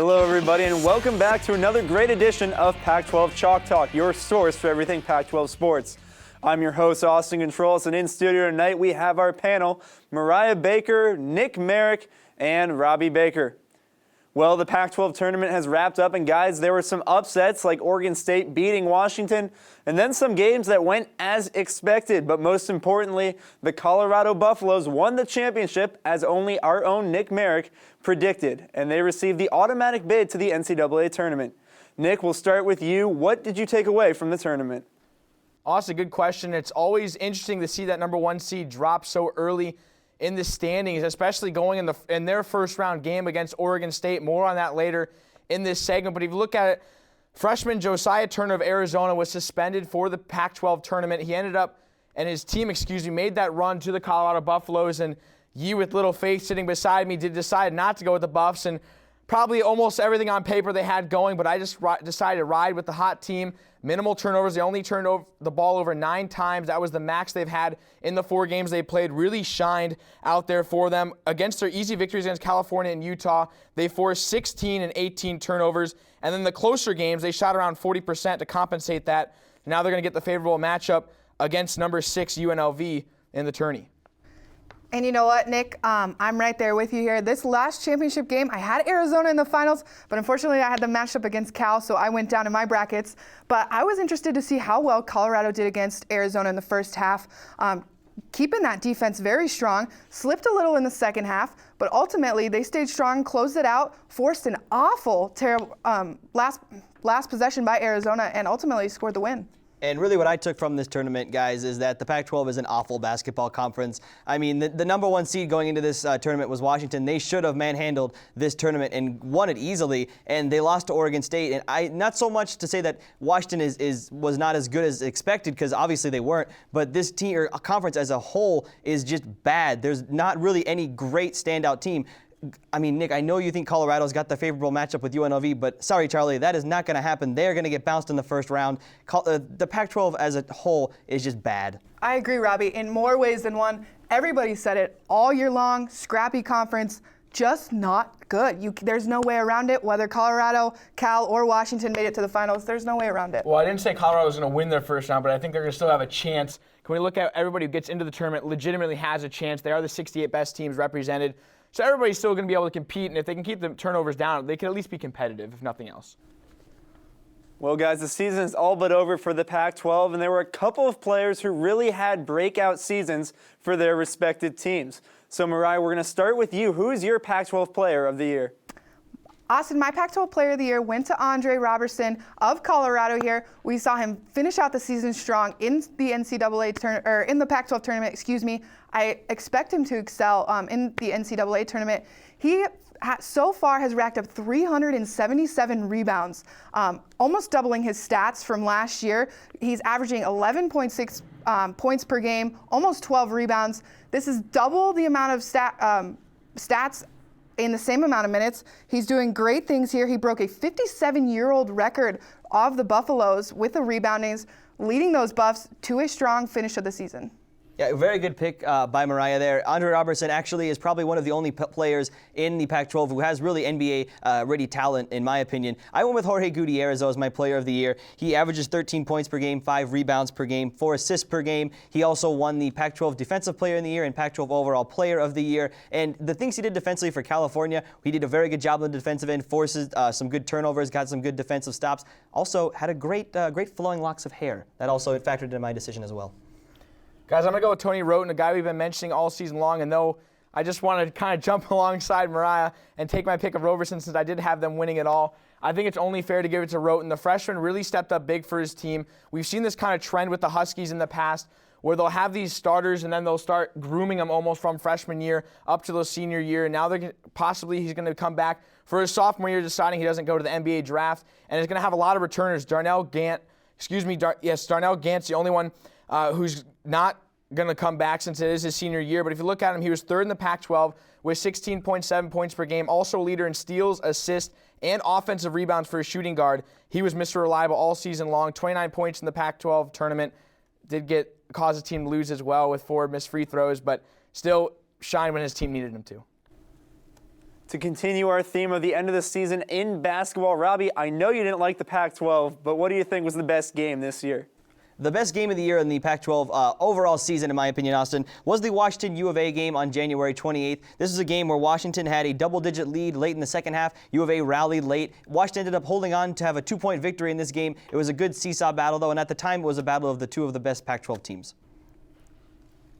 Hello, everybody, and welcome back to another great edition of Pac-12 Chalk Talk, your source for everything Pac-12 sports. I'm your host, Austin Controls, and in studio tonight we have our panel, Mariah Baker, Nick Merrick, and Robbie Baker. Well, the Pac-12 tournament has wrapped up, and guys, there were some upsets like Oregon State beating Washington, and then some games that went as expected. But most importantly, the Colorado Buffaloes won the championship as only our own Nick Merrick predicted, and they received the automatic bid to the NCAA tournament. Nick, we'll start with you. What did you take away from the tournament? Austin, good question. It's always interesting to see that number one seed drop so early in the standings, especially going in their first round game against Oregon State. More on that later in this segment. But if you look at it, freshman Josiah Turner of Arizona was suspended for the Pac-12 tournament. He ended up, and his team, made that run to the Colorado Buffaloes. And you, with little faith sitting beside me, did decide not to go with the Buffs. And probably almost everything on paper they had going, but I just decided to ride with the hot team. Minimal turnovers. They only turned over the ball over 9 times. That was the max they've had in the 4 games they played. Really shined out there for them. Against their easy victories against California and Utah, they forced 16 and 18 turnovers. And then the closer games, they shot around 40% to compensate that. Now they're going to get the favorable matchup against number 6 UNLV in the tourney. And you know what, Nick? I'm right there with you here. This last championship game, I had Arizona in the finals, but unfortunately I had them matched up against Cal, so I went down in my brackets. But I was interested to see how well Colorado did against Arizona in the first half. Keeping that defense very strong, slipped a little in the second half, but ultimately they stayed strong, closed it out, forced an awful, terrible last possession by Arizona, and ultimately scored the win. And really what I took from this tournament, guys, is that the Pac-12 is an awful basketball conference. I mean, the number one seed going into this tournament was Washington. They should have manhandled this tournament and won it easily, and they lost to Oregon State. And not so much to say that Washington was not as good as expected, because obviously they weren't, but this team or conference as a whole is just bad. There's not really any great standout team. I mean, Nick, I know you think Colorado's got the favorable matchup with UNLV, but sorry, Charlie, that is not going to happen. They're going to get bounced in the first round. The Pac-12 as a whole is just bad. I agree, Robbie. In more ways than one, everybody said it all year long, scrappy conference, just not good. There's no way around it. Whether Colorado, Cal, or Washington made it to the finals, there's no way around it. Well, I didn't say Colorado was going to win their first round, but I think they're going to still have a chance. Can we look at everybody who gets into the tournament legitimately has a chance? They are the 68 best teams represented. So everybody's still going to be able to compete, and if they can keep the turnovers down, they can at least be competitive, if nothing else. Well, guys, the season is all but over for the Pac-12, and there were a couple of players who really had breakout seasons for their respective teams. So, Mariah, we're going to start with you. Who is your Pac-12 player of the year? Austin, my Pac-12 Player of the Year went to Andre Robertson of Colorado here. We saw him finish out the season strong in the in the Pac-12 tournament. I expect him to excel in the NCAA tournament. He so far has racked up 377 rebounds, almost doubling his stats from last year. He's averaging 11.6 points per game, almost 12 rebounds. This is double the amount of stats in the same amount of minutes. He's doing great things here. He broke a 57-year-old record of the Buffaloes with the reboundings, leading those Buffs to a strong finish of the season. Yeah, very good pick by Mariah there. Andre Robertson actually is probably one of the only players in the Pac-12 who has really NBA-ready talent, in my opinion. I went with Jorge Gutierrez as my Player of the Year. He averages 13 points per game, 5 rebounds per game, 4 assists per game. He also won the Pac-12 Defensive Player of the Year and Pac-12 Overall Player of the Year. And the things he did defensively for California, he did a very good job on the defensive end, forces some good turnovers, got some good defensive stops. Also had a great flowing locks of hair. That also factored into my decision as well. Guys, I'm going to go with Tony Roten, a guy we've been mentioning all season long, and though I just wanted to kind of jump alongside Mariah and take my pick of Robertson since I did have them winning it all, I think it's only fair to give it to Roten. The freshman really stepped up big for his team. We've seen this kind of trend with the Huskies in the past where they'll have these starters and then they'll start grooming them almost from freshman year up to the senior year, and now he's going to come back for his sophomore year deciding he doesn't go to the NBA draft, and is going to have a lot of returners. Darnell Gant's the only one who's not going to come back since it is his senior year. But if you look at him, he was third in the Pac-12 with 16.7 points per game, also leader in steals, assists, and offensive rebounds for a shooting guard. He was Mr. Reliable all season long, 29 points in the Pac-12 tournament. Did cause the team to lose as well with 4 missed free throws, but still shined when his team needed him to. To continue our theme of the end of the season in basketball, Robbie, I know you didn't like the Pac-12, but what do you think was the best game this year? The best game of the year in the Pac-12 overall season, in my opinion, Austin, was the Washington U of A game on January 28th. This is a game where Washington had a double-digit lead late in the second half. U of A rallied late. Washington ended up holding on to have a 2-point victory in this game. It was a good seesaw battle, though, and at the time, it was a battle of the two of the best Pac-12 teams.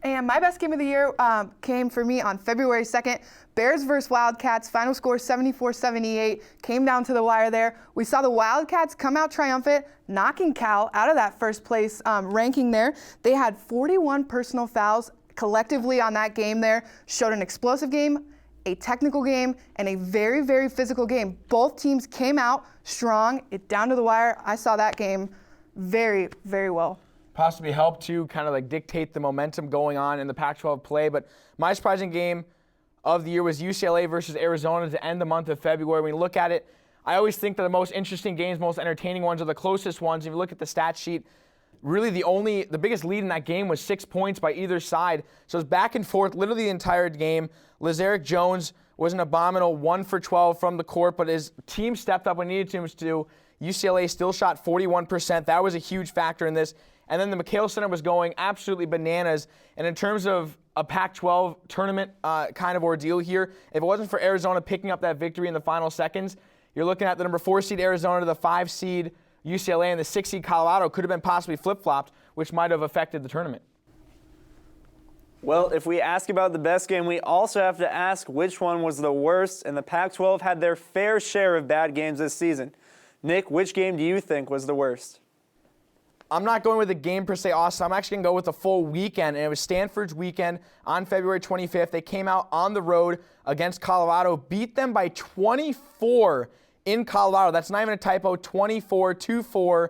And my best game of the year came for me on February 2nd. Bears versus Wildcats, final score 74-78, came down to the wire there. We saw the Wildcats come out triumphant, knocking Cal out of that first place ranking there. They had 41 personal fouls collectively on that game there, showed an explosive game, a technical game, and a very, very physical game. Both teams came out strong, it down to the wire. I saw that game very, very well. Possibly help to kind of like dictate the momentum going on in the Pac-12 play. But my surprising game of the year was UCLA versus Arizona to end the month of February. When you look at it, I always think that the most interesting games, most entertaining ones are the closest ones. If you look at the stat sheet, really the biggest lead in that game was 6 points by either side. So it's back and forth literally the entire game. Lazarick Jones was an abominable 1 for 12 from the court, but his team stepped up when needed to. UCLA still shot 41%. That was a huge factor in this. And then the McHale Center was going absolutely bananas. And in terms of a Pac-12 tournament kind of ordeal here, if it wasn't for Arizona picking up that victory in the final seconds, you're looking at the number 4 seed Arizona to the 5 seed UCLA, and the 6 seed Colorado could have been possibly flip-flopped, which might have affected the tournament. Well, if we ask about the best game, we also have to ask which one was the worst, and the Pac-12 had their fair share of bad games this season. Nick, which game do you think was the worst? I'm not going with a game per se, Austin. I'm actually going to go with a full weekend, and it was Stanford's weekend on February 25th. They came out on the road against Colorado, beat them by 24 in Colorado. That's not even a typo, 24-4.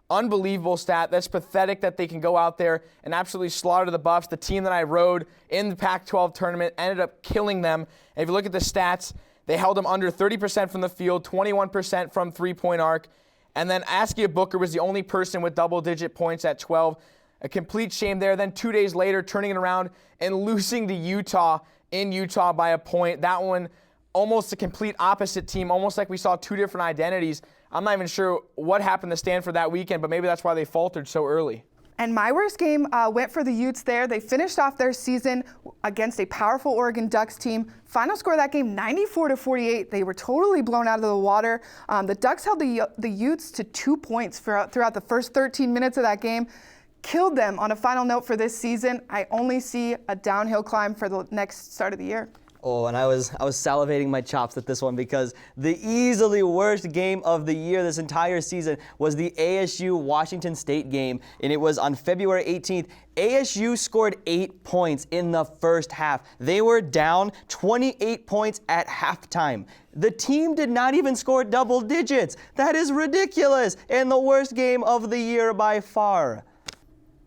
Unbelievable stat. That's pathetic that they can go out there and absolutely slaughter the Buffs. The team that I rode in the Pac-12 tournament ended up killing them. And if you look at the stats, they held them under 30% from the field, 21% from three-point arc. And then Askia Booker was the only person with double-digit points at 12. A complete shame there. Then 2 days later, turning it around and losing to Utah in Utah by a point. That one, almost a complete opposite team, almost like we saw two different identities. I'm not even sure what happened to Stanford that weekend, but maybe that's why they faltered so early. And my worst game went for the Utes there. They finished off their season against a powerful Oregon Ducks team. Final score of that game, 94-48. They were totally blown out of the water. The Ducks held the Utes to 2 points throughout the first 13 minutes of that game. Killed them on a final note for this season. I only see a downhill climb for the next start of the year. Oh, and I was salivating my chops at this one because the easily worst game of the year this entire season was the ASU-Washington State game, and it was on February 18th. ASU scored 8 points in the first half. They were down 28 points at halftime. The team did not even score double digits. That is ridiculous, and the worst game of the year by far.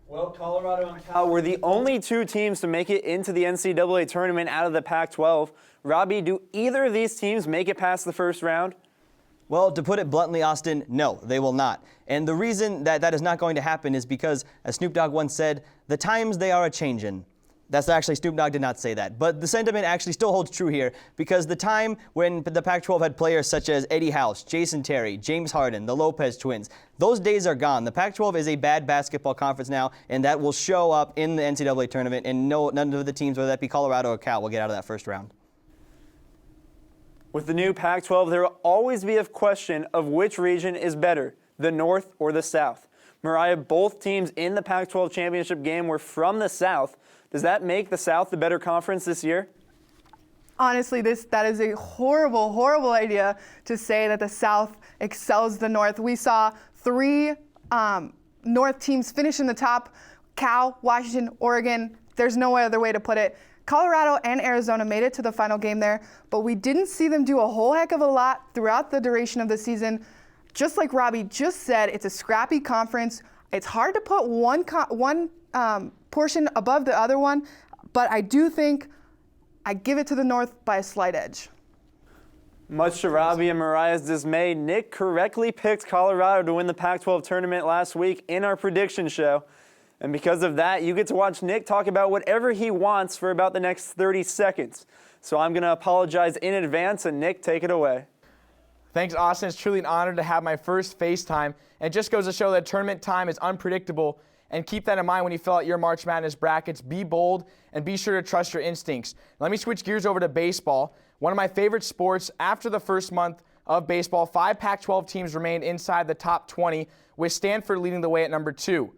Well, Colorado and Cal were the only two teams to make it into the NCAA tournament out of the Pac-12. Robbie, do either of these teams make it past the first round? Well, to put it bluntly, Austin, no, they will not. And the reason that is not going to happen is because, as Snoop Dogg once said, the times they are a-changin'. That's actually, Snoop Dogg did not say that. But the sentiment actually still holds true here because the time when the Pac-12 had players such as Eddie House, Jason Terry, James Harden, the Lopez twins, those days are gone. The Pac-12 is a bad basketball conference now, and that will show up in the NCAA tournament, and none of the teams, whether that be Colorado or Cal, will get out of that first round. With the new Pac-12, there will always be a question of which region is better, the North or the South. Mariah, both teams in the Pac-12 championship game were from the South. Does that make the South the better conference this year? Honestly, that is a horrible, horrible idea to say that the South excels the North. We saw 3 North teams finish in the top: Cal, Washington, Oregon. There's no other way to put it. Colorado and Arizona made it to the final game there, but we didn't see them do a whole heck of a lot throughout the duration of the season. Just like Robbie just said, it's a scrappy conference. It's hard to put one portion above the other one, but I do think I give it to the North by a slight edge. Much to Robbie and Mariah's dismay, Nick correctly picked Colorado to win the Pac-12 tournament last week in our prediction show. And because of that, you get to watch Nick talk about whatever he wants for about the next 30 seconds. So I'm going to apologize in advance, and Nick, take it away. Thanks, Austin. It's truly an honor to have my first FaceTime. And it just goes to show that tournament time is unpredictable. And keep that in mind when you fill out your March Madness brackets. Be bold and be sure to trust your instincts. Let me switch gears over to baseball. One of my favorite sports. After the first month of baseball, 5 Pac-12 teams remained inside the top 20, with Stanford leading the way at number 2.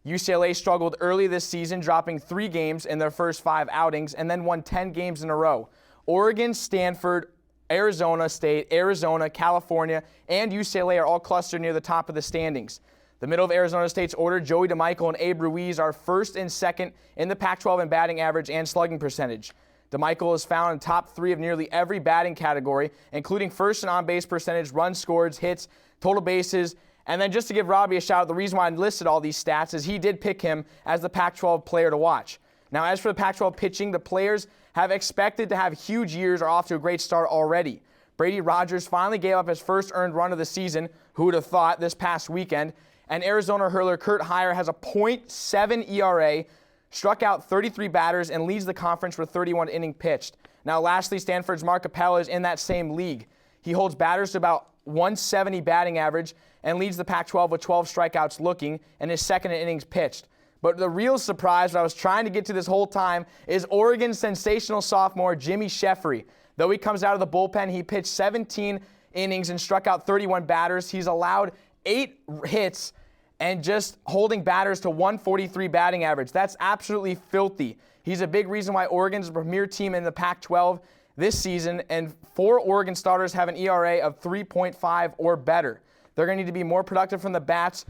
UCLA struggled early this season, dropping 3 games in their first 5 outings, and then won 10 games in a row. Oregon, Stanford, Arizona State, Arizona, California, and UCLA are all clustered near the top of the standings. The middle of Arizona State's order, Joey DeMichael and Abe Ruiz, are first and second in the Pac-12 in batting average and slugging percentage. DeMichael is found in top 3 of nearly every batting category, including first in on-base percentage, runs scored, hits, total bases. And then just to give Robbie a shout out, the reason why I listed all these stats is he did pick him as the Pac-12 player to watch. Now, as for the Pac-12 pitching, the players have expected to have huge years, are off to a great start already. Brady Rogers finally gave up his first earned run of the season, who would have thought, this past weekend. And Arizona hurler Kurt Heyer has a .7 ERA, struck out 33 batters, and leads the conference with 31 innings pitched. Now, lastly, Stanford's Mark Capella is in that same league. He holds batters to about 170 batting average and leads the Pac-12 with 12 strikeouts looking and is second in innings pitched. But the real surprise that I was trying to get to this whole time is Oregon's sensational sophomore Jimmy Sheffrey. Though he comes out of the bullpen, he pitched 17 innings and struck out 31 batters. He's allowed 8 hits and just holding batters to 143 batting average. That's absolutely filthy. He's a big reason why Oregon's the premier team in the Pac-12 this season, and 4 Oregon starters have an ERA of 3.5 or better. They're going to need to be more productive from the bats,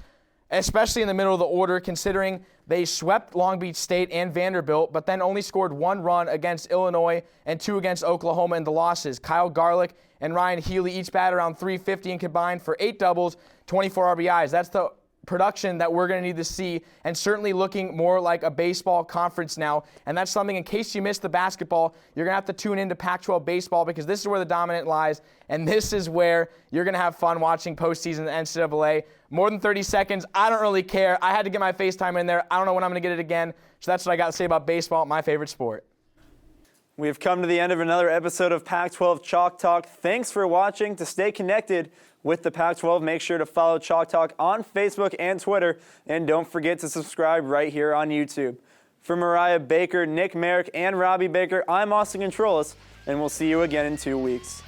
especially in the middle of the order, considering they swept Long Beach State and Vanderbilt, but then only scored 1 run against Illinois and 2 against Oklahoma in the losses. Kyle Garlick and Ryan Healy each bat around 350 and combined for 8 doubles, 24 RBIs. That's the production that we're going to need to see, and certainly looking more like a baseball conference now. And that's something, in case you missed the basketball, you're going to have to tune into Pac-12 baseball, because this is where the dominant lies, and this is where you're going to have fun watching postseason in the NCAA. More than 30 seconds, I don't really care. I had to get my FaceTime in there. I don't know when I'm going to get it again. So that's what I got to say about baseball, my favorite sport. We have come to the end of another episode of Pac-12 Chalk Talk. Thanks for watching. To stay connected with the Pac-12, make sure to follow Chalk Talk on Facebook and Twitter. And don't forget to subscribe right here on YouTube. For Mariah Baker, Nick Merrick, and Robbie Baker, I'm Austin Controlis, and we'll see you again in 2 weeks.